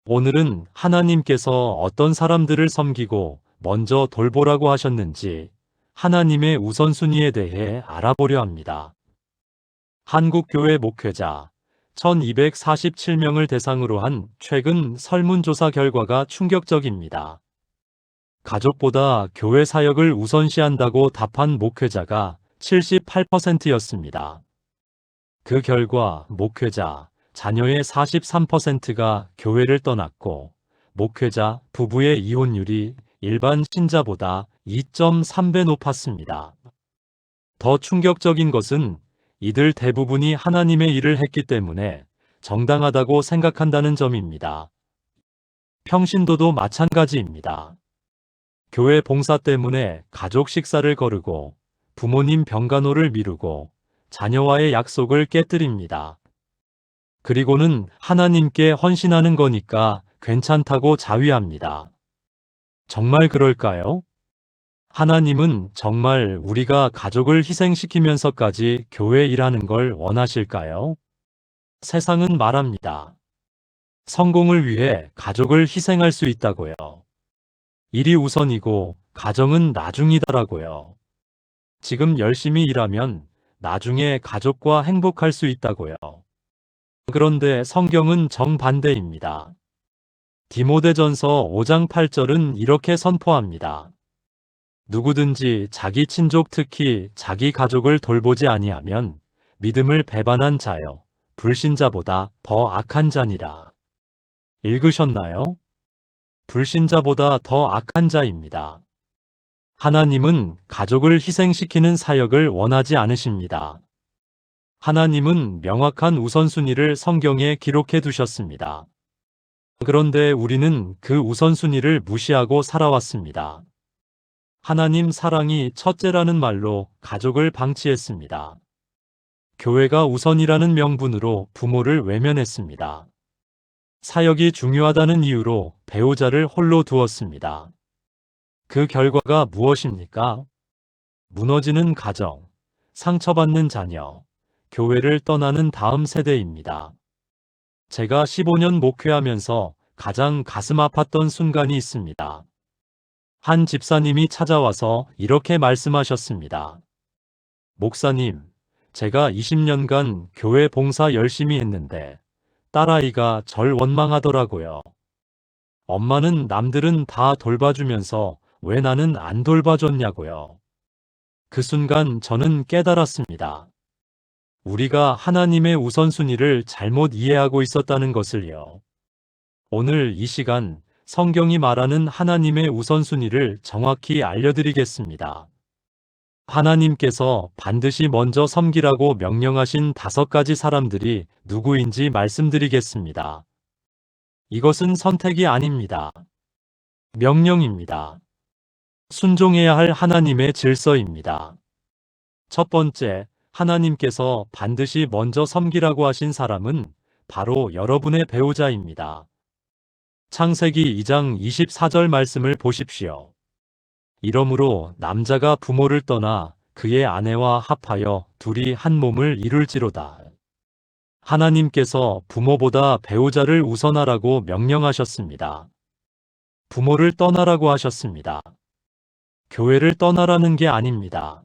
오늘은 하나님께서 어떤 사람들을 섬기고 먼저 돌보라고 하셨는지 하나님의 우선순위에 대해 알아보려 합니다. 한국교회 목회자 1247명을 대상으로 한 최근 설문조사 결과가 충격적입니다. 가족보다 교회 사역을 우선시한다고 답한 목회자가 78%였습니다. 그 결과 목회자, 자녀의 43%가 교회를 떠났고 목회자, 부부의 이혼율이 일반 신자보다 2.3배 높았습니다. 더 충격적인 것은 이들 대부분이 하나님의 일을 했기 때문에 정당하다고 생각한다는 점입니다. 평신도도 마찬가지입니다. 교회 봉사 때문에 가족 식사를 거르고 부모님 병간호를 미루고 자녀와의 약속을 깨뜨립니다. 그리고는 하나님께 헌신하는 거니까 괜찮다고 자위합니다. 정말 그럴까요? 하나님은 정말 우리가 가족을 희생시키면서까지 교회 일하는 걸 원하실까요? 세상은 말합니다. 성공을 위해 가족을 희생할 수 있다고요. 일이 우선이고 가정은 나중이다라고요. 지금 열심히 일하면 나중에 가족과 행복할 수 있다고요. 그런데 성경은 정반대입니다. 디모데전서 5장 8절은 이렇게 선포합니다. 누구든지 자기 친족 특히 자기 가족을 돌보지 아니하면 믿음을 배반한 자여 불신자보다 더 악한 자니라. 읽으셨나요? 불신자보다 더 악한 자입니다. 하나님은 가족을 희생시키는 사역을 원하지 않으십니다. 하나님은 명확한 우선순위를 성경에 기록해 두셨습니다. 그런데 우리는 그 우선순위를 무시하고 살아왔습니다. 하나님 사랑이 첫째라는 말로 가족을 방치했습니다. 교회가 우선이라는 명분으로 부모를 외면했습니다. 사역이 중요하다는 이유로 배우자를 홀로 두었습니다. 그 결과가 무엇입니까? 무너지는 가정, 상처받는 자녀, 교회를 떠나는 다음 세대입니다. 제가 15년 목회하면서 가장 가슴 아팠던 순간이 있습니다. 한 집사님이 찾아와서 이렇게 말씀하셨습니다. 목사님, 제가 20년간 교회 봉사 열심히 했는데 딸아이가 절 원망하더라고요. 엄마는 남들은 다 돌봐주면서 왜 나는 안 돌봐줬냐고요. 그 순간 저는 깨달았습니다. 우리가 하나님의 우선순위를 잘못 이해하고 있었다는 것을요. 오늘 이 시간 성경이 말하는 하나님의 우선순위를 정확히 알려드리겠습니다. 하나님께서 반드시 먼저 섬기라고 명령하신 5가지 사람들이 누구인지 말씀드리겠습니다. 이것은 선택이 아닙니다. 명령입니다. 순종해야 할 하나님의 질서입니다. 첫 번째, 하나님께서 반드시 먼저 섬기라고 하신 사람은 바로 여러분의 배우자입니다. 창세기 2장 24절 말씀을 보십시오. 이러므로 남자가 부모를 떠나 그의 아내와 합하여 둘이 한 몸을 이룰지로다. 하나님께서 부모보다 배우자를 우선하라고 명령하셨습니다. 부모를 떠나라고 하셨습니다. 교회를 떠나라는 게 아닙니다.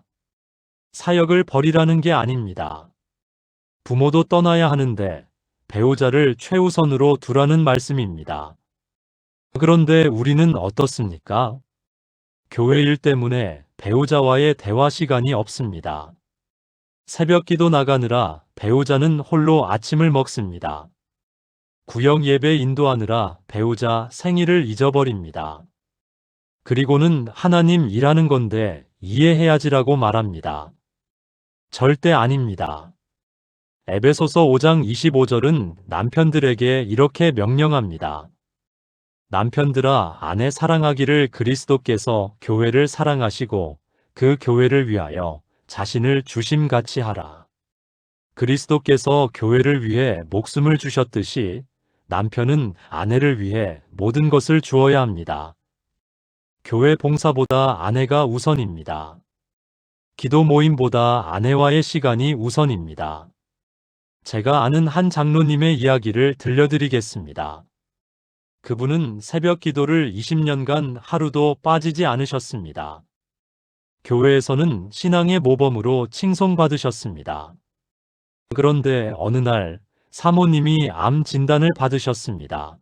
사역을 버리라는 게 아닙니다. 부모도 떠나야 하는데 배우자를 최우선으로 두라는 말씀입니다. 그런데 우리는 어떻습니까? 교회 일 때문에 배우자와의 대화 시간이 없습니다. 새벽 기도 나가느라 배우자는 홀로 아침을 먹습니다. 구역 예배 인도하느라 배우자 생일을 잊어버립니다. 그리고는 하나님 일하는 건데 이해해야지라고 말합니다. 절대 아닙니다. 에베소서 5장 25절은 남편들에게 이렇게 명령합니다. 남편들아 아내 사랑하기를 그리스도께서 교회를 사랑하시고 그 교회를 위하여 자신을 주심같이 하라. 그리스도께서 교회를 위해 목숨을 주셨듯이 남편은 아내를 위해 모든 것을 주어야 합니다. 교회 봉사보다 아내가 우선입니다. 기도 모임보다 아내와의 시간이 우선입니다. 제가 아는 한 장로님의 이야기를 들려드리겠습니다. 그분은 새벽 기도를 20년간 하루도 빠지지 않으셨습니다. 교회에서는 신앙의 모범으로 칭송받으셨습니다. 그런데 어느 날 사모님이 암 진단을 받으셨습니다.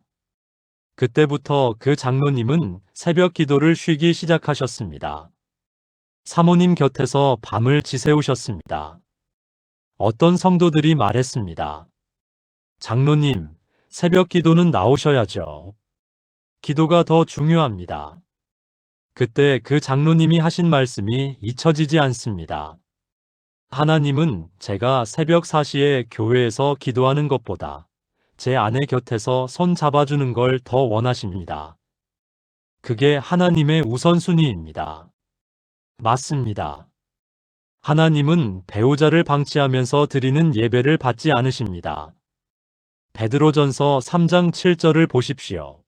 그때부터 그 장로님은 새벽 기도를 쉬기 시작하셨습니다. 사모님 곁에서 밤을 지새우셨습니다. 어떤 성도들이 말했습니다. 장로님, 새벽 기도는 나오셔야죠. 기도가 더 중요합니다. 그때 그 장로님이 하신 말씀이 잊혀지지 않습니다. 하나님은 제가 새벽 4시에 교회에서 기도하는 것보다 제 아내 곁에서 손 잡아주는 걸 더 원하십니다. 그게 하나님의 우선순위입니다. 맞습니다. 하나님은 배우자를 방치하면서 드리는 예배를 받지 않으십니다. 베드로전서 3장 7절을 보십시오.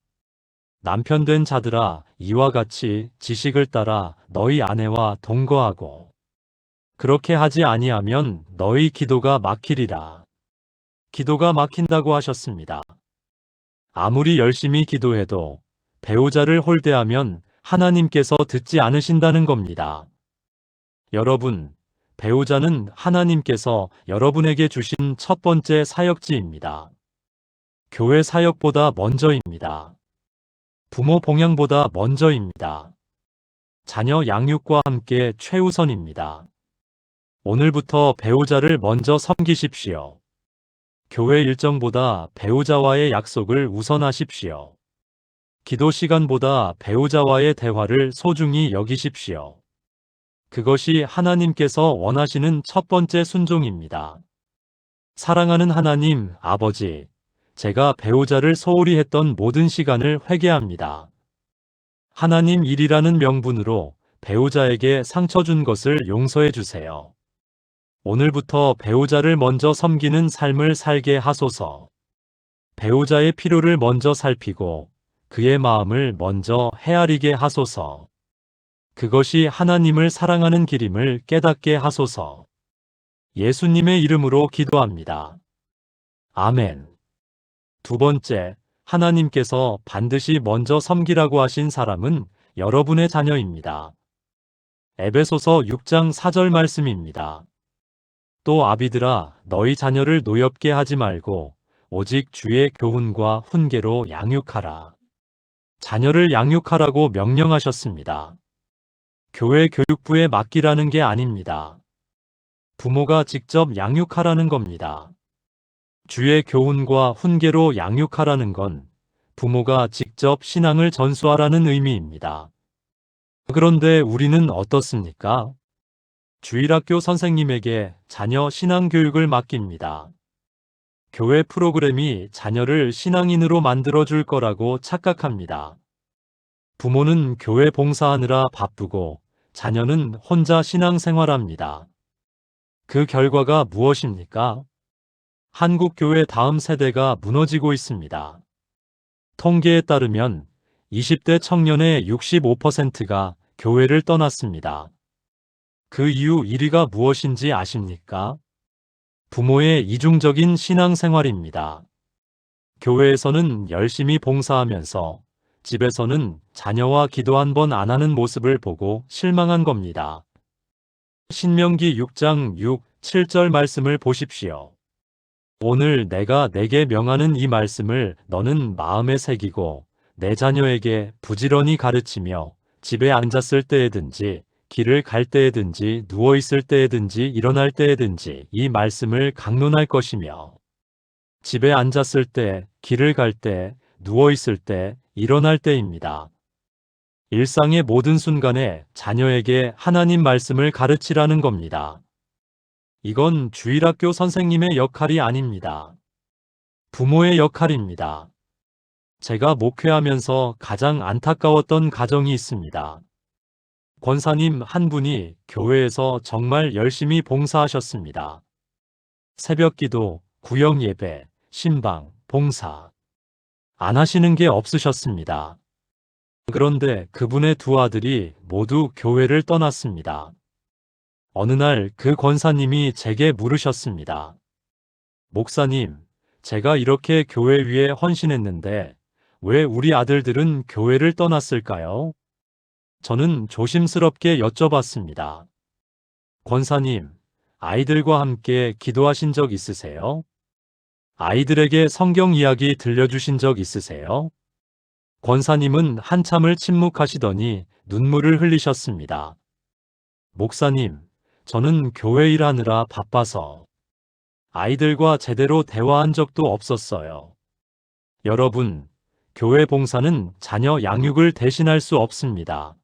남편 된 자들아, 이와 같이 지식을 따라 너희 아내와 동거하고 그렇게 하지 아니하면 너희 기도가 막히리라. 기도가 막힌다고 하셨습니다. 아무리 열심히 기도해도 배우자를 홀대하면 하나님께서 듣지 않으신다는 겁니다. 여러분, 배우자는 하나님께서 여러분에게 주신 첫 번째 사역지입니다. 교회 사역보다 먼저입니다. 부모 봉양보다 먼저입니다. 자녀 양육과 함께 최우선입니다. 오늘부터 배우자를 먼저 섬기십시오. 교회 일정보다 배우자와의 약속을 우선하십시오. 기도 시간보다 배우자와의 대화를 소중히 여기십시오. 그것이 하나님께서 원하시는 첫 번째 순종입니다. 사랑하는 하나님, 아버지, 제가 배우자를 소홀히 했던 모든 시간을 회개합니다. 하나님 일이라는 명분으로 배우자에게 상처 준 것을 용서해 주세요. 오늘부터 배우자를 먼저 섬기는 삶을 살게 하소서. 배우자의 필요를 먼저 살피고 그의 마음을 먼저 헤아리게 하소서. 그것이 하나님을 사랑하는 길임을 깨닫게 하소서. 예수님의 이름으로 기도합니다. 아멘. 두 번째, 하나님께서 반드시 먼저 섬기라고 하신 사람은 여러분의 자녀입니다. 에베소서 6장 4절 말씀입니다. 또 아비들아, 너희 자녀를 노엽게 하지 말고 오직 주의 교훈과 훈계로 양육하라. 자녀를 양육하라고 명령하셨습니다. 교회 교육부에 맡기라는 게 아닙니다. 부모가 직접 양육하라는 겁니다. 주의 교훈과 훈계로 양육하라는 건 부모가 직접 신앙을 전수하라는 의미입니다. 그런데 우리는 어떻습니까? 주일학교 선생님에게 자녀 신앙교육을 맡깁니다. 교회 프로그램이 자녀를 신앙인으로 만들어줄 거라고 착각합니다. 부모는 교회 봉사하느라 바쁘고 자녀는 혼자 신앙생활합니다. 그 결과가 무엇입니까? 한국 교회 다음 세대가 무너지고 있습니다. 통계에 따르면 20대 청년의 65%가 교회를 떠났습니다. 그 이유 1위가 무엇인지 아십니까? 부모의 이중적인 신앙생활입니다. 교회에서는 열심히 봉사하면서 집에서는 자녀와 기도 한 번 안 하는 모습을 보고 실망한 겁니다. 신명기 6장 6, 7절 말씀을 보십시오. 오늘 내가 내게 명하는 이 말씀을 너는 마음에 새기고 내 자녀에게 부지런히 가르치며 집에 앉았을 때에든지 길을 갈 때에든지 누워있을 때에든지 일어날 때에든지 이 말씀을 강론할 것이며 집에 앉았을 때, 길을 갈 때, 누워있을 때, 일어날 때입니다. 일상의 모든 순간에 자녀에게 하나님 말씀을 가르치라는 겁니다. 이건 주일학교 선생님의 역할이 아닙니다. 부모의 역할입니다. 제가 목회하면서 가장 안타까웠던 가정이 있습니다. 권사님 한 분이 교회에서 정말 열심히 봉사하셨습니다. 새벽 기도, 구역 예배, 신방, 봉사. 안 하시는 게 없으셨습니다. 그런데 그분의 두 아들이 모두 교회를 떠났습니다. 어느 날 그 권사님이 제게 물으셨습니다. 목사님, 제가 이렇게 교회 위에 헌신했는데 왜 우리 아들들은 교회를 떠났을까요? 저는 조심스럽게 여쭤봤습니다. 권사님, 아이들과 함께 기도하신 적 있으세요? 아이들에게 성경 이야기 들려주신 적 있으세요? 권사님은 한참을 침묵하시더니 눈물을 흘리셨습니다. 목사님, 저는 교회 일하느라 바빠서 아이들과 제대로 대화한 적도 없었어요. 여러분, 교회 봉사는 자녀 양육을 대신할 수 없습니다.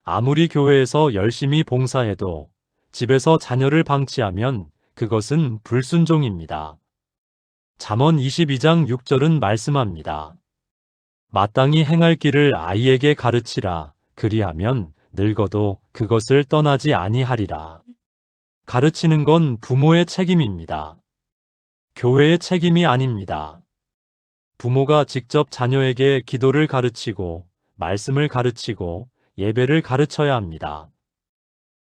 아무리 교회에서 열심히 봉사해도 집에서 자녀를 방치하면 그것은 불순종입니다. 잠언 22장 6절은 말씀합니다. 마땅히 행할 길을 아이에게 가르치라. 그리하면 늙어도 그것을 떠나지 아니하리라. 가르치는 건 부모의 책임입니다. 교회의 책임이 아닙니다. 부모가 직접 자녀에게 기도를 가르치고 말씀을 가르치고 예배를 가르쳐야 합니다.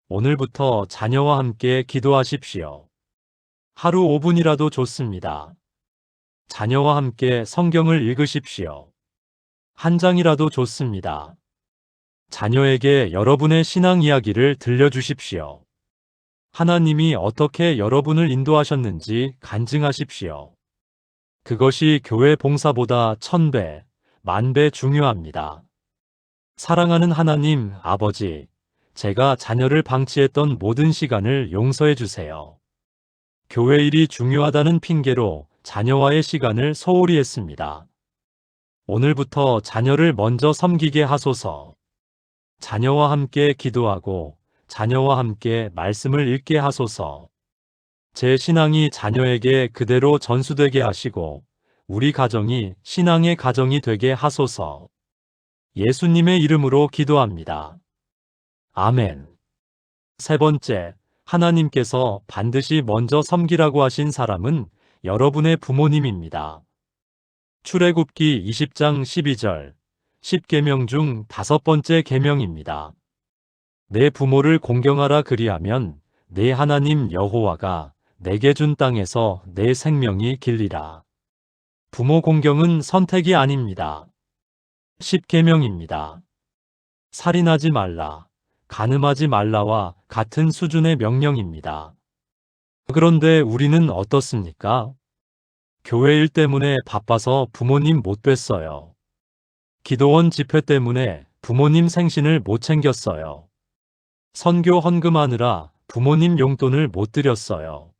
오늘부터 자녀와 함께 기도하십시오. 하루 5분이라도 좋습니다. 자녀와 함께 성경을 읽으십시오. 한 장이라도 좋습니다. 자녀에게 여러분의 신앙 이야기를 들려주십시오. 하나님이 어떻게 여러분을 인도하셨는지 간증하십시오. 그것이 교회 봉사보다 1000배, 10,000배 중요합니다. 사랑하는 하나님, 아버지, 제가 자녀를 방치했던 모든 시간을 용서해 주세요. 교회 일이 중요하다는 핑계로 자녀와의 시간을 소홀히 했습니다. 오늘부터 자녀를 먼저 섬기게 하소서. 자녀와 함께 기도하고 자녀와 함께 말씀을 읽게 하소서. 제 신앙이 자녀에게 그대로 전수되게 하시고 우리 가정이 신앙의 가정이 되게 하소서. 예수님의 이름으로 기도합니다. 아멘. 세 번째, 하나님께서 반드시 먼저 섬기라고 하신 사람은 여러분의 부모님입니다. 출애굽기 20장 12절, 10계명 중 5번째 계명입니다. 내 부모를 공경하라. 그리하면 내 하나님 여호와가 내게 준 땅에서 내 생명이 길리라. 부모 공경은 선택이 아닙니다. 10계명입니다. 살인하지 말라, 간음하지 말라와 같은 수준의 명령입니다. 그런데 우리는 어떻습니까? 교회 일 때문에 바빠서 부모님 못 뵀어요. 기도원 집회 때문에 부모님 생신을 못 챙겼어요. 선교 헌금하느라 부모님 용돈을 못 드렸어요.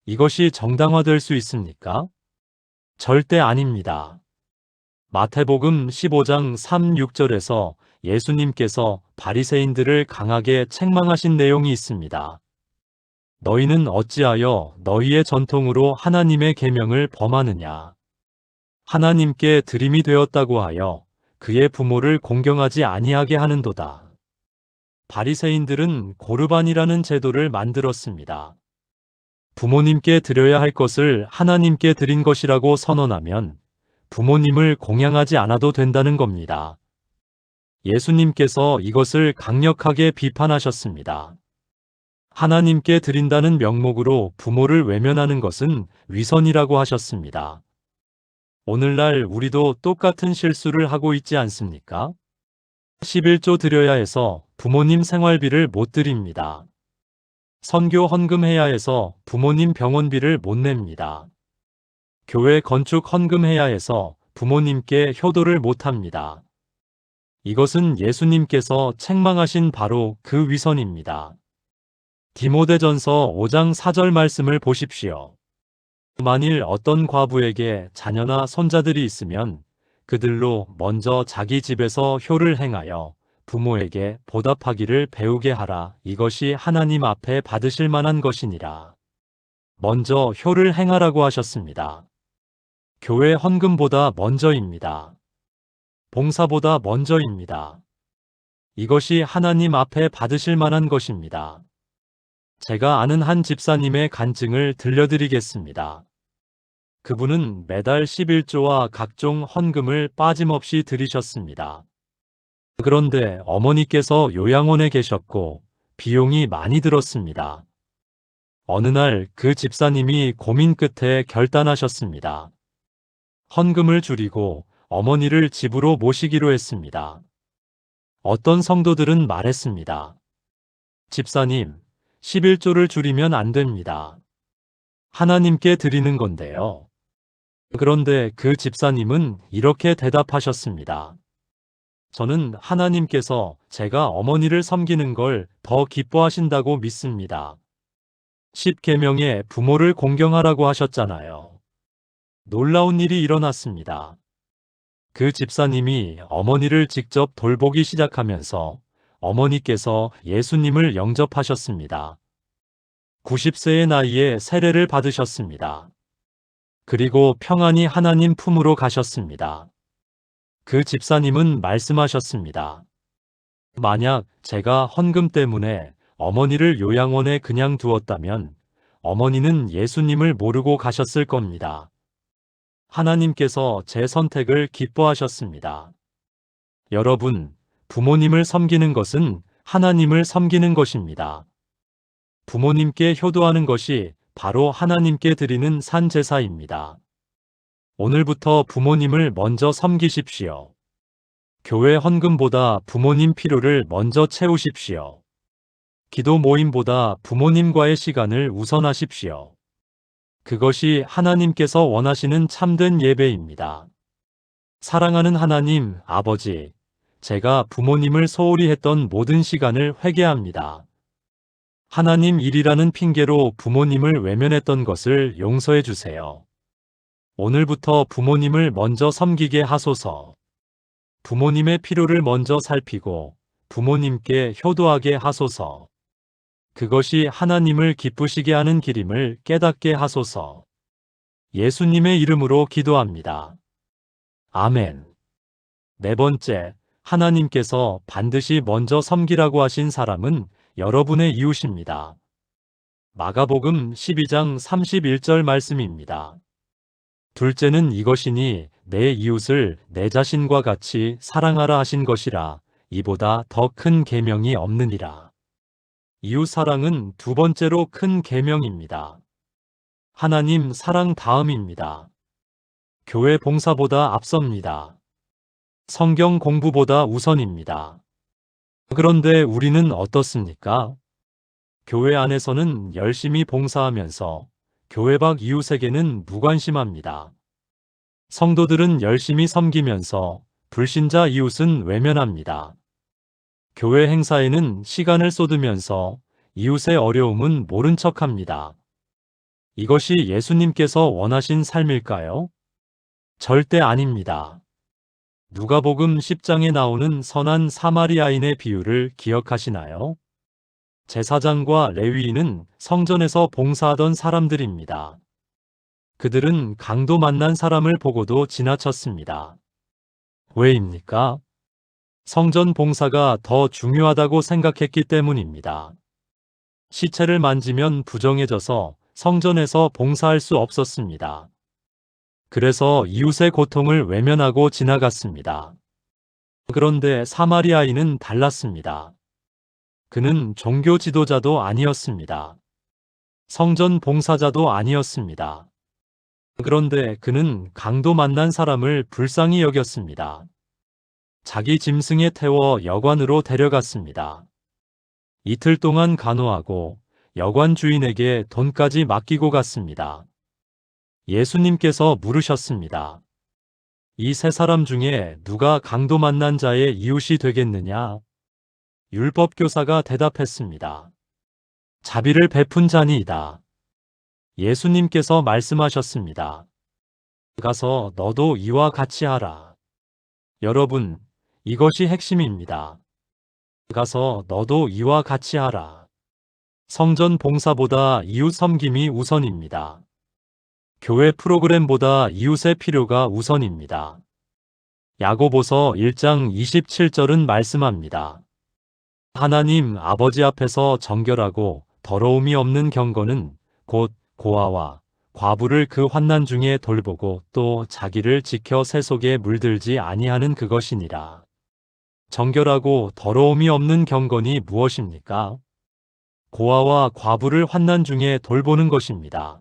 이것이 정당화될 수 있습니까? 절대 아닙니다. 마태복음 15장 3, 6절에서 예수님께서 바리새인들을 강하게 책망하신 내용이 있습니다. 너희는 어찌하여 너희의 전통으로 하나님의 계명을 범하느냐? 하나님께 드림이 되었다고 하여 그의 부모를 공경하지 아니하게 하는도다. 바리새인들은 고르반이라는 제도를 만들었습니다. 부모님께 드려야 할 것을 하나님께 드린 것이라고 선언하면 부모님을 공양하지 않아도 된다는 겁니다. 예수님께서 이것을 강력하게 비판하셨습니다. 하나님께 드린다는 명목으로 부모를 외면하는 것은 위선이라고 하셨습니다. 오늘날 우리도 똑같은 실수를 하고 있지 않습니까? 11조 드려야 해서 부모님 생활비를 못 드립니다. 선교 헌금해야 해서 부모님 병원비를 못 냅니다. 교회 건축 헌금해야 해서 부모님께 효도를 못 합니다. 이것은 예수님께서 책망하신 바로 그 위선입니다. 디모데전서 5장 4절 말씀을 보십시오. 만일 어떤 과부에게 자녀나 손자들이 있으면 그들로 먼저 자기 집에서 효를 행하여 부모에게 보답하기를 배우게 하라. 이것이 하나님 앞에 받으실 만한 것이니라. 먼저 효를 행하라고 하셨습니다. 교회 헌금보다 먼저입니다. 봉사보다 먼저입니다. 이것이 하나님 앞에 받으실 만한 것입니다. 제가 아는 한 집사님의 간증을 들려드리겠습니다. 그분은 매달 11조와 각종 헌금을 빠짐없이 드리셨습니다. 그런데 어머니께서 요양원에 계셨고 비용이 많이 들었습니다. 어느 날 그 집사님이 고민 끝에 결단하셨습니다. 헌금을 줄이고 어머니를 집으로 모시기로 했습니다. 어떤 성도들은 말했습니다. 집사님, 11조를 줄이면 안 됩니다. 하나님께 드리는 건데요. 그런데 그 집사님은 이렇게 대답하셨습니다. 저는 하나님께서 제가 어머니를 섬기는 걸 더 기뻐하신다고 믿습니다. 10계명에 부모를 공경하라고 하셨잖아요. 놀라운 일이 일어났습니다. 그 집사님이 어머니를 직접 돌보기 시작하면서 어머니께서 예수님을 영접하셨습니다. 90세의 나이에 세례를 받으셨습니다. 그리고 평안히 하나님 품으로 가셨습니다. 그 집사님은 말씀하셨습니다. 만약 제가 헌금 때문에 어머니를 요양원에 그냥 두었다면 어머니는 예수님을 모르고 가셨을 겁니다. 하나님께서 제 선택을 기뻐하셨습니다. 여러분, 부모님을 섬기는 것은 하나님을 섬기는 것입니다. 부모님께 효도하는 것이 바로 하나님께 드리는 산 제사입니다. 오늘부터 부모님을 먼저 섬기십시오. 교회 헌금보다 부모님 필요를 먼저 채우십시오. 기도 모임보다 부모님과의 시간을 우선하십시오. 그것이 하나님께서 원하시는 참된 예배입니다. 사랑하는 하나님, 아버지, 제가 부모님을 소홀히 했던 모든 시간을 회개합니다. 하나님 일이라는 핑계로 부모님을 외면했던 것을 용서해 주세요. 오늘부터 부모님을 먼저 섬기게 하소서. 부모님의 필요를 먼저 살피고 부모님께 효도하게 하소서. 그것이 하나님을 기쁘시게 하는 길임을 깨닫게 하소서. 예수님의 이름으로 기도합니다. 아멘. 네 번째, 하나님께서 반드시 먼저 섬기라고 하신 사람은 여러분의 이웃입니다. 마가복음 12장 31절 말씀입니다. 둘째는 이것이니 내 이웃을 내 자신과 같이 사랑하라 하신 것이라. 이보다 더 큰 계명이 없느니라. 이웃 사랑은 두 번째로 큰 계명입니다. 하나님 사랑 다음입니다. 교회 봉사보다 앞섭니다. 성경 공부보다 우선입니다. 그런데 우리는 어떻습니까? 교회 안에서는 열심히 봉사하면서 교회 밖 이웃에게는 무관심합니다. 성도들은 열심히 섬기면서 불신자 이웃은 외면합니다. 교회 행사에는 시간을 쏟으면서 이웃의 어려움은 모른 척합니다. 이것이 예수님께서 원하신 삶일까요? 절대 아닙니다. 누가복음 10장에 나오는 선한 사마리아인의 비유를 기억하시나요? 제사장과 레위인은 성전에서 봉사하던 사람들입니다. 그들은 강도 만난 사람을 보고도 지나쳤습니다. 왜입니까? 성전 봉사가 더 중요하다고 생각했기 때문입니다. 시체를 만지면 부정해져서 성전에서 봉사할 수 없었습니다. 그래서 이웃의 고통을 외면하고 지나갔습니다. 그런데 사마리아인은 달랐습니다. 그는 종교 지도자도 아니었습니다. 성전 봉사자도 아니었습니다. 그런데 그는 강도 만난 사람을 불쌍히 여겼습니다. 자기 짐승에 태워 여관으로 데려갔습니다. 이틀 동안 간호하고 여관 주인에게 돈까지 맡기고 갔습니다. 예수님께서 물으셨습니다. 이 세 사람 중에 누가 강도 만난 자의 이웃이 되겠느냐? 율법교사가 대답했습니다. 자비를 베푼 자니이다. 예수님께서 말씀하셨습니다. 가서 너도 이와 같이 하라. 여러분, 이것이 핵심입니다. 가서 너도 이와 같이 하라. 성전 봉사보다 이웃 섬김이 우선입니다. 교회 프로그램보다 이웃의 필요가 우선입니다. 야고보서 1장 27절은 말씀합니다. 하나님 아버지 앞에서 정결하고 더러움이 없는 경건은 곧 고아와 과부를 그 환난 중에 돌보고 또 자기를 지켜 새 속에 물들지 아니하는 그것이니라. 정결하고 더러움이 없는 경건이 무엇입니까? 고아와 과부를 환난 중에 돌보는 것입니다.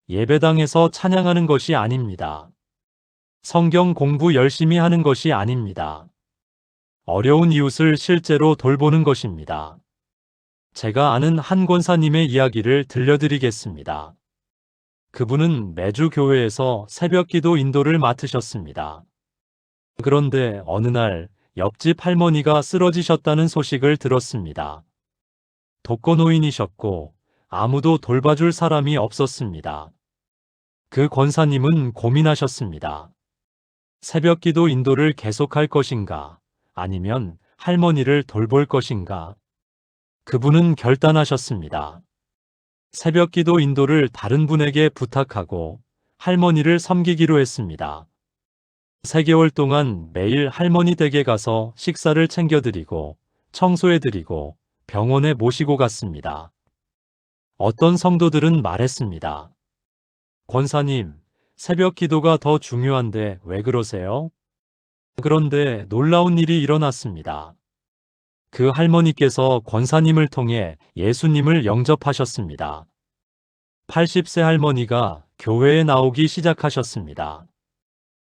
예배당에서 찬양하는 것이 아닙니다. 성경 공부 열심히 하는 것이 아닙니다. 어려운 이웃을 실제로 돌보는 것입니다. 제가 아는 한 권사님의 이야기를 들려드리겠습니다. 그분은 매주 교회에서 새벽기도 인도를 맡으셨습니다. 그런데 어느 날 옆집 할머니가 쓰러지셨다는 소식을 들었습니다. 독거노인이셨고 아무도 돌봐줄 사람이 없었습니다. 그 권사님은 고민하셨습니다. 새벽기도 인도를 계속할 것인가, 아니면 할머니를 돌볼 것인가? 그분은 결단하셨습니다. 새벽기도 인도를 다른 분에게 부탁하고 할머니를 섬기기로 했습니다. 3개월 동안 매일 할머니 댁에 가서 식사를 챙겨드리고 청소해드리고 병원에 모시고 갔습니다. 어떤 성도들은 말했습니다. 권사님, 새벽 기도가 더 중요한데 왜 그러세요? 그런데 놀라운 일이 일어났습니다. 그 할머니께서 권사님을 통해 예수님을 영접하셨습니다. 80세 할머니가 교회에 나오기 시작하셨습니다.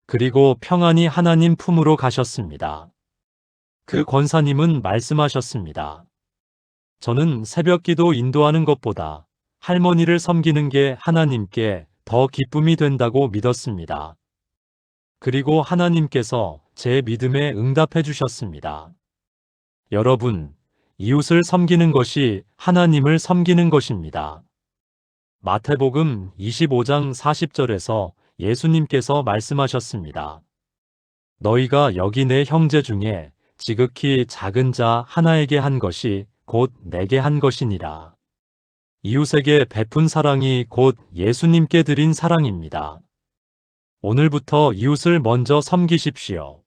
그리고 평안히 하나님 품으로 가셨습니다. 그 권사님은 말씀하셨습니다. 저는 새벽 기도 인도하는 것보다 할머니를 섬기는 게 하나님께 더 기쁨이 된다고 믿었습니다. 그리고 하나님께서 제 믿음에 응답해 주셨습니다. 여러분, 이웃을 섬기는 것이 하나님을 섬기는 것입니다. 마태복음 25장 40절에서 예수님께서 말씀하셨습니다. 너희가 여기 내 형제 중에 지극히 작은 자 하나에게 한 것이 곧 내게 한 것이니라. 이웃에게 베푼 사랑이 곧 예수님께 드린 사랑입니다. 오늘부터 이웃을 먼저 섬기십시오.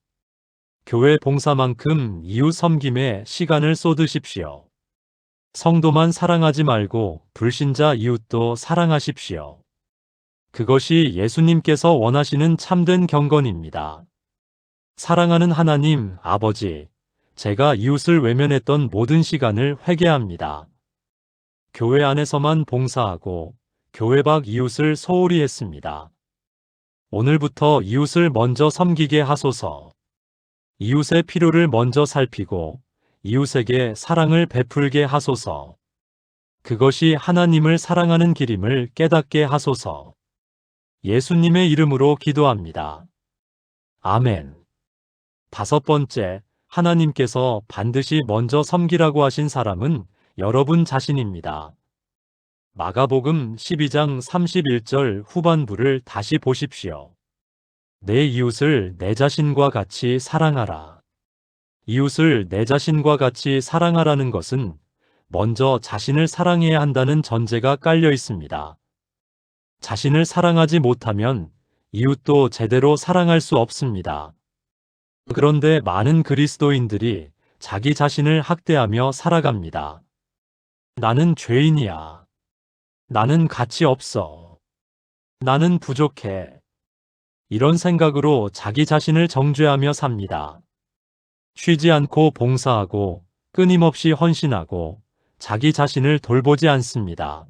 교회 봉사만큼 이웃 섬김에 시간을 쏟으십시오. 성도만 사랑하지 말고 불신자 이웃도 사랑하십시오. 그것이 예수님께서 원하시는 참된 경건입니다. 사랑하는 하나님, 아버지, 제가 이웃을 외면했던 모든 시간을 회개합니다. 교회 안에서만 봉사하고 교회 밖 이웃을 소홀히 했습니다. 오늘부터 이웃을 먼저 섬기게 하소서. 이웃의 필요를 먼저 살피고 이웃에게 사랑을 베풀게 하소서. 그것이 하나님을 사랑하는 길임을 깨닫게 하소서. 예수님의 이름으로 기도합니다. 아멘. 5번째, 하나님께서 반드시 먼저 섬기라고 하신 사람은 여러분 자신입니다. 마가복음 12장 31절 후반부를 다시 보십시오. 내 이웃을 내 자신과 같이 사랑하라. 이웃을 내 자신과 같이 사랑하라는 것은 먼저 자신을 사랑해야 한다는 전제가 깔려 있습니다. 자신을 사랑하지 못하면 이웃도 제대로 사랑할 수 없습니다. 그런데 많은 그리스도인들이 자기 자신을 학대하며 살아갑니다. 나는 죄인이야. 나는 가치 없어. 나는 부족해. 이런 생각으로 자기 자신을 정죄하며 삽니다. 쉬지 않고 봉사하고 끊임없이 헌신하고 자기 자신을 돌보지 않습니다.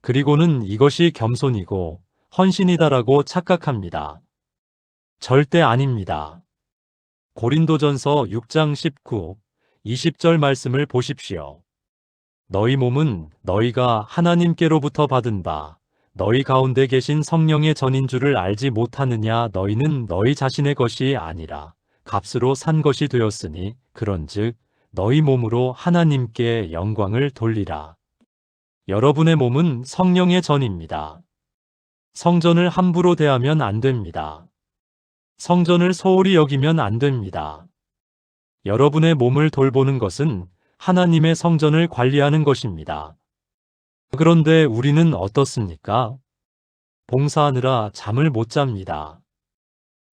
그리고는 이것이 겸손이고 헌신이다라고 착각합니다. 절대 아닙니다. 고린도전서 6장 19, 20절 말씀을 보십시오. 너희 몸은 너희가 하나님께로부터 받은 바 너희 가운데 계신 성령의 전인 줄을 알지 못하느냐. 너희는 너희 자신의 것이 아니라 값으로 산 것이 되었으니 그런즉 너희 몸으로 하나님께 영광을 돌리라. 여러분의 몸은 성령의 전입니다. 성전을 함부로 대하면 안 됩니다. 성전을 소홀히 여기면 안 됩니다. 여러분의 몸을 돌보는 것은 하나님의 성전을 관리하는 것입니다. 그런데 우리는 어떻습니까? 봉사하느라 잠을 못 잡니다.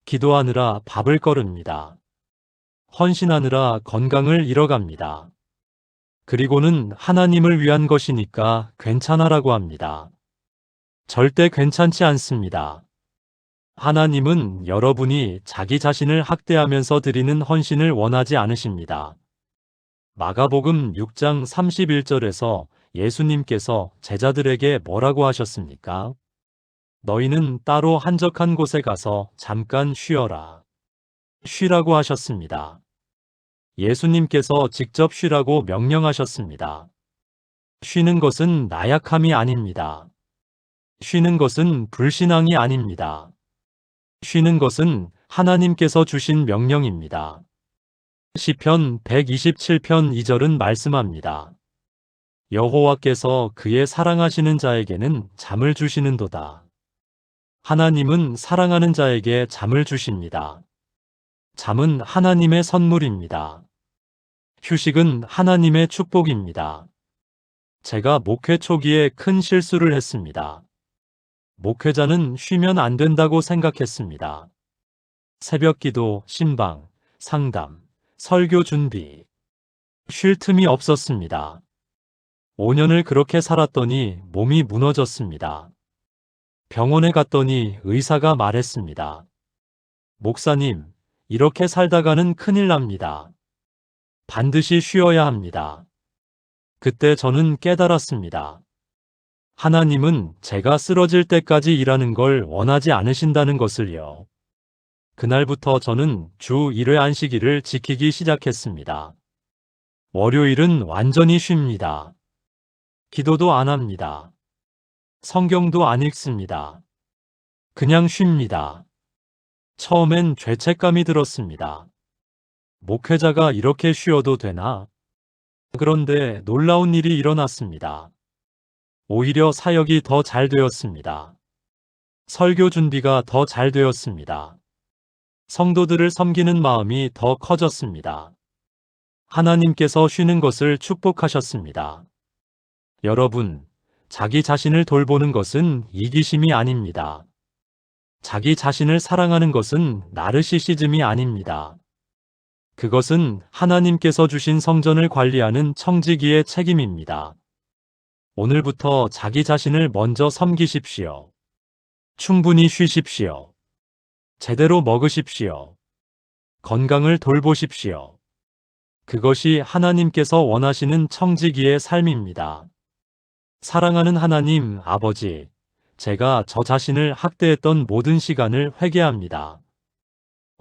기도하느라 밥을 거릅니다. 헌신하느라 건강을 잃어갑니다. 그리고는 하나님을 위한 것이니까 괜찮아라고 합니다. 절대 괜찮지 않습니다. 하나님은 여러분이 자기 자신을 학대하면서 드리는 헌신을 원하지 않으십니다. 마가복음 6장 31절에서 예수님께서 제자들에게 뭐라고 하셨습니까? 너희는 따로 한적한 곳에 가서 잠깐 쉬어라. 쉬라고 하셨습니다. 예수님께서 직접 쉬라고 명령하셨습니다. 쉬는 것은 나약함이 아닙니다. 쉬는 것은 불신앙이 아닙니다. 쉬는 것은 하나님께서 주신 명령입니다. 시편 127편 2절은 말씀합니다. 여호와께서 그의 사랑하시는 자에게는 잠을 주시는도다. 하나님은 사랑하는 자에게 잠을 주십니다. 잠은 하나님의 선물입니다. 휴식은 하나님의 축복입니다. 제가 목회 초기에 큰 실수를 했습니다. 목회자는 쉬면 안 된다고 생각했습니다. 새벽 기도, 신방, 상담, 설교 준비. 쉴 틈이 없었습니다. 5년을 그렇게 살았더니 몸이 무너졌습니다. 병원에 갔더니 의사가 말했습니다. 목사님, 이렇게 살다가는 큰일 납니다. 반드시 쉬어야 합니다. 그때 저는 깨달았습니다. 하나님은 제가 쓰러질 때까지 일하는 걸 원하지 않으신다는 것을요. 그날부터 저는 주 1회 안식일을 지키기 시작했습니다. 월요일은 완전히 쉽니다. 기도도 안 합니다. 성경도 안 읽습니다. 그냥 쉽니다. 처음엔 죄책감이 들었습니다. 목회자가 이렇게 쉬어도 되나? 그런데 놀라운 일이 일어났습니다. 오히려 사역이 더 잘 되었습니다. 설교 준비가 더 잘 되었습니다. 성도들을 섬기는 마음이 더 커졌습니다. 하나님께서 쉬는 것을 축복하셨습니다. 여러분, 자기 자신을 돌보는 것은 이기심이 아닙니다. 자기 자신을 사랑하는 것은 나르시시즘이 아닙니다. 그것은 하나님께서 주신 성전을 관리하는 청지기의 책임입니다. 오늘부터 자기 자신을 먼저 섬기십시오. 충분히 쉬십시오. 제대로 먹으십시오. 건강을 돌보십시오. 그것이 하나님께서 원하시는 청지기의 삶입니다. 사랑하는 하나님 아버지, 제가 저 자신을 학대했던 모든 시간을 회개합니다.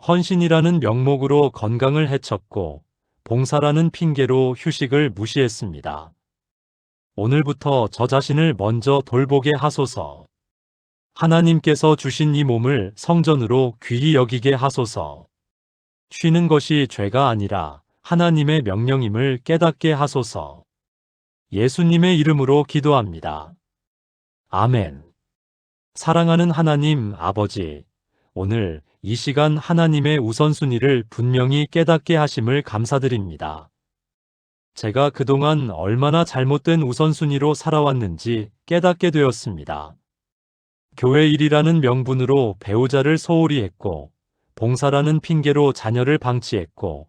헌신이라는 명목으로 건강을 해쳤고 봉사라는 핑계로 휴식을 무시했습니다. 오늘부터 저 자신을 먼저 돌보게 하소서. 하나님께서 주신 이 몸을 성전으로 귀히 여기게 하소서. 쉬는 것이 죄가 아니라 하나님의 명령임을 깨닫게 하소서. 예수님의 이름으로 기도합니다. 아멘. 사랑하는 하나님 아버지, 오늘 이 시간 하나님의 우선순위를 분명히 깨닫게 하심을 감사드립니다. 제가 그동안 얼마나 잘못된 우선순위로 살아왔는지 깨닫게 되었습니다. 교회 일이라는 명분으로 배우자를 소홀히 했고, 봉사라는 핑계로 자녀를 방치했고,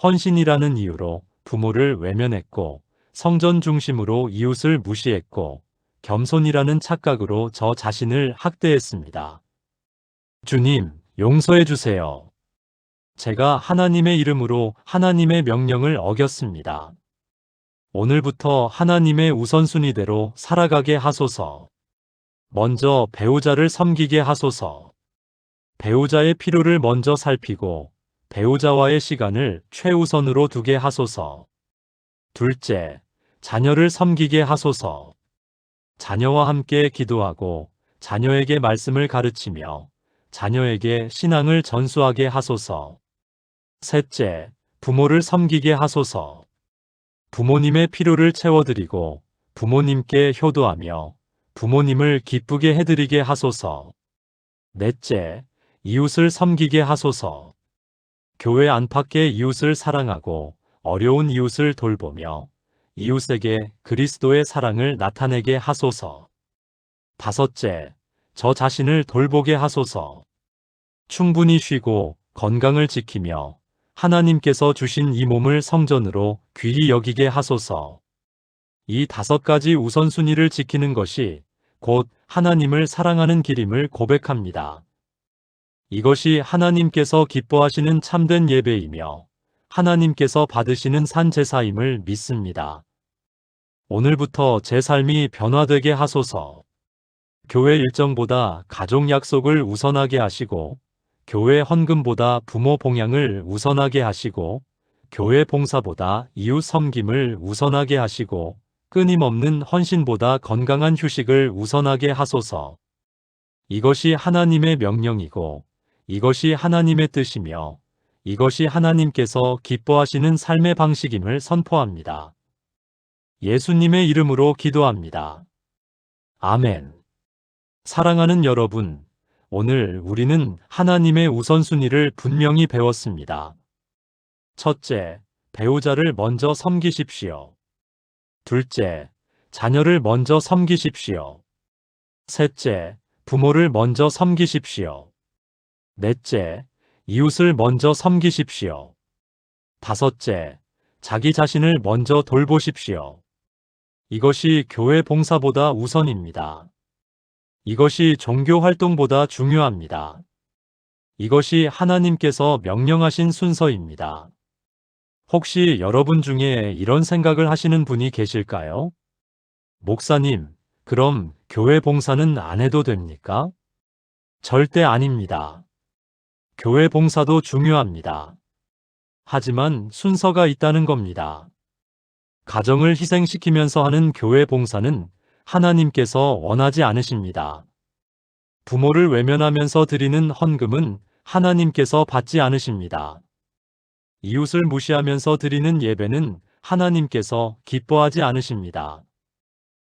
헌신이라는 이유로 부모를 외면했고, 성전 중심으로 이웃을 무시했고, 겸손이라는 착각으로 저 자신을 학대했습니다. 주님, 용서해 주세요. 제가 하나님의 이름으로 하나님의 명령을 어겼습니다. 오늘부터 하나님의 우선순위대로 살아가게 하소서. 먼저 배우자를 섬기게 하소서. 배우자의 필요를 먼저 살피고 배우자와의 시간을 최우선으로 두게 하소서. 둘째, 자녀를 섬기게 하소서. 자녀와 함께 기도하고 자녀에게 말씀을 가르치며 자녀에게 신앙을 전수하게 하소서. 셋째, 부모를 섬기게 하소서. 부모님의 필요를 채워드리고 부모님께 효도하며 부모님을 기쁘게 해드리게 하소서. 넷째, 이웃을 섬기게 하소서. 교회 안팎의 이웃을 사랑하고 어려운 이웃을 돌보며 이웃에게 그리스도의 사랑을 나타내게 하소서. 다섯째, 저 자신을 돌보게 하소서. 충분히 쉬고 건강을 지키며 하나님께서 주신 이 몸을 성전으로 귀히 여기게 하소서. 이 5가지 우선순위를 지키는 것이 곧 하나님을 사랑하는 길임을 고백합니다. 이것이 하나님께서 기뻐하시는 참된 예배이며 하나님께서 받으시는 산 제사임을 믿습니다. 오늘부터 제 삶이 변화되게 하소서. 교회 일정보다 가족 약속을 우선하게 하시고, 교회 헌금보다 부모 봉양을 우선하게 하시고, 교회 봉사보다 이웃 섬김을 우선하게 하시고, 끊임없는 헌신보다 건강한 휴식을 우선하게 하소서. 이것이 하나님의 명령이고, 이것이 하나님의 뜻이며, 이것이 하나님께서 기뻐하시는 삶의 방식임을 선포합니다. 예수님의 이름으로 기도합니다. 아멘. 사랑하는 여러분, 오늘 우리는 하나님의 우선순위를 분명히 배웠습니다. 첫째, 배우자를 먼저 섬기십시오. 둘째, 자녀를 먼저 섬기십시오. 셋째, 부모를 먼저 섬기십시오. 넷째, 이웃을 먼저 섬기십시오. 다섯째, 자기 자신을 먼저 돌보십시오. 이것이 교회 봉사보다 우선입니다. 이것이 종교 활동보다 중요합니다. 이것이 하나님께서 명령하신 순서입니다. 혹시 여러분 중에 이런 생각을 하시는 분이 계실까요? 목사님, 그럼 교회 봉사는 안 해도 됩니까? 절대 아닙니다. 교회 봉사도 중요합니다. 하지만 순서가 있다는 겁니다. 가정을 희생시키면서 하는 교회 봉사는 하나님께서 원하지 않으십니다. 부모를 외면하면서 드리는 헌금은 하나님께서 받지 않으십니다. 이웃을 무시하면서 드리는 예배는 하나님께서 기뻐하지 않으십니다.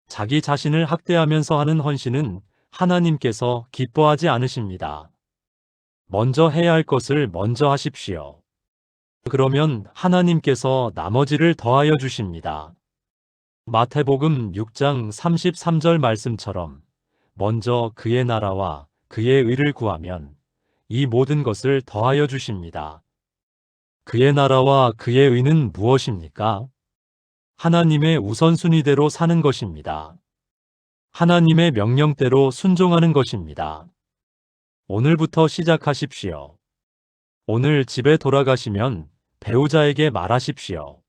자기 자신을 학대하면서 하는 헌신은 하나님께서 기뻐하지 않으십니다. 먼저 해야 할 것을 먼저 하십시오. 그러면 하나님께서 나머지를 더하여 주십니다. 마태복음 6장 33절 말씀처럼 먼저 그의 나라와 그의 의를 구하면 이 모든 것을 더하여 주십니다. 그의 나라와 그의 의는 무엇입니까? 하나님의 우선순위대로 사는 것입니다. 하나님의 명령대로 순종하는 것입니다. 오늘부터 시작하십시오. 오늘 집에 돌아가시면 배우자에게 말하십시오.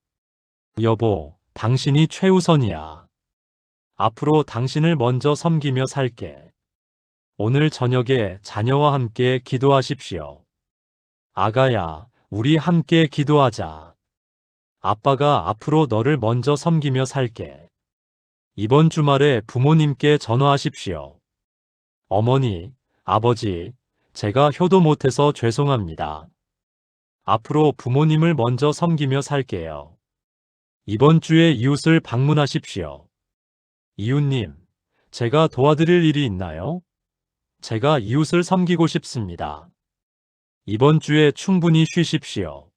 여보, 당신이 최우선이야. 앞으로 당신을 먼저 섬기며 살게. 오늘 저녁에 자녀와 함께 기도하십시오. 아가야, 우리 함께 기도하자. 아빠가 앞으로 너를 먼저 섬기며 살게. 이번 주말에 부모님께 전화하십시오. 어머니, 아버지, 제가 효도 못해서 죄송합니다. 앞으로 부모님을 먼저 섬기며 살게요. 이번 주에 이웃을 방문하십시오. 이웃님, 제가 도와드릴 일이 있나요? 제가 이웃을 섬기고 싶습니다. 이번 주에 충분히 쉬십시오.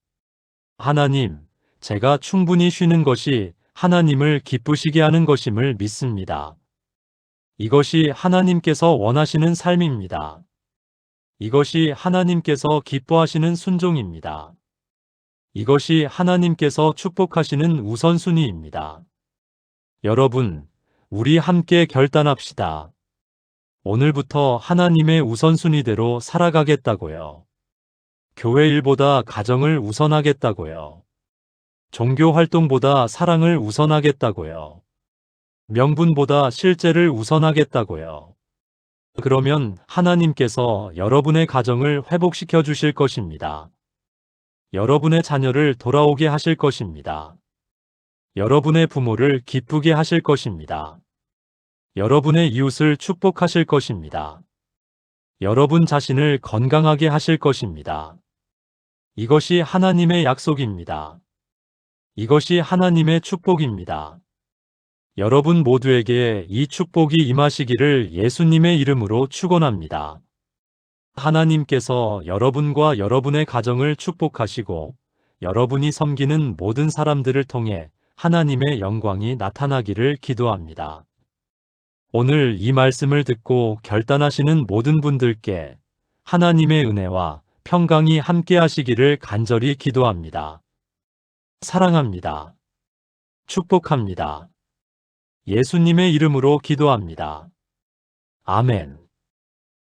하나님, 제가 충분히 쉬는 것이 하나님을 기쁘시게 하는 것임을 믿습니다. 이것이 하나님께서 원하시는 삶입니다. 이것이 하나님께서 기뻐하시는 순종입니다. 이것이 하나님께서 축복하시는 우선순위입니다. 여러분, 우리 함께 결단합시다. 오늘부터 하나님의 우선순위대로 살아가겠다고요. 교회 일보다 가정을 우선하겠다고요. 종교 활동보다 사랑을 우선하겠다고요. 명분보다 실제를 우선하겠다고요. 그러면 하나님께서 여러분의 가정을 회복시켜 주실 것입니다. 여러분의 자녀를 돌아오게 하실 것입니다. 여러분의 부모를 기쁘게 하실 것입니다. 여러분의 이웃을 축복하실 것입니다. 여러분 자신을 건강하게 하실 것입니다. 이것이 하나님의 약속입니다. 이것이 하나님의 축복입니다. 여러분 모두에게 이 축복이 임하시기를 예수님의 이름으로 축원합니다. 하나님께서 여러분과 여러분의 가정을 축복하시고 여러분이 섬기는 모든 사람들을 통해 하나님의 영광이 나타나기를 기도합니다. 오늘 이 말씀을 듣고 결단하시는 모든 분들께 하나님의 은혜와 평강이 함께 하시기를 간절히 기도합니다. 사랑합니다. 축복합니다. 예수님의 이름으로 기도합니다. 아멘.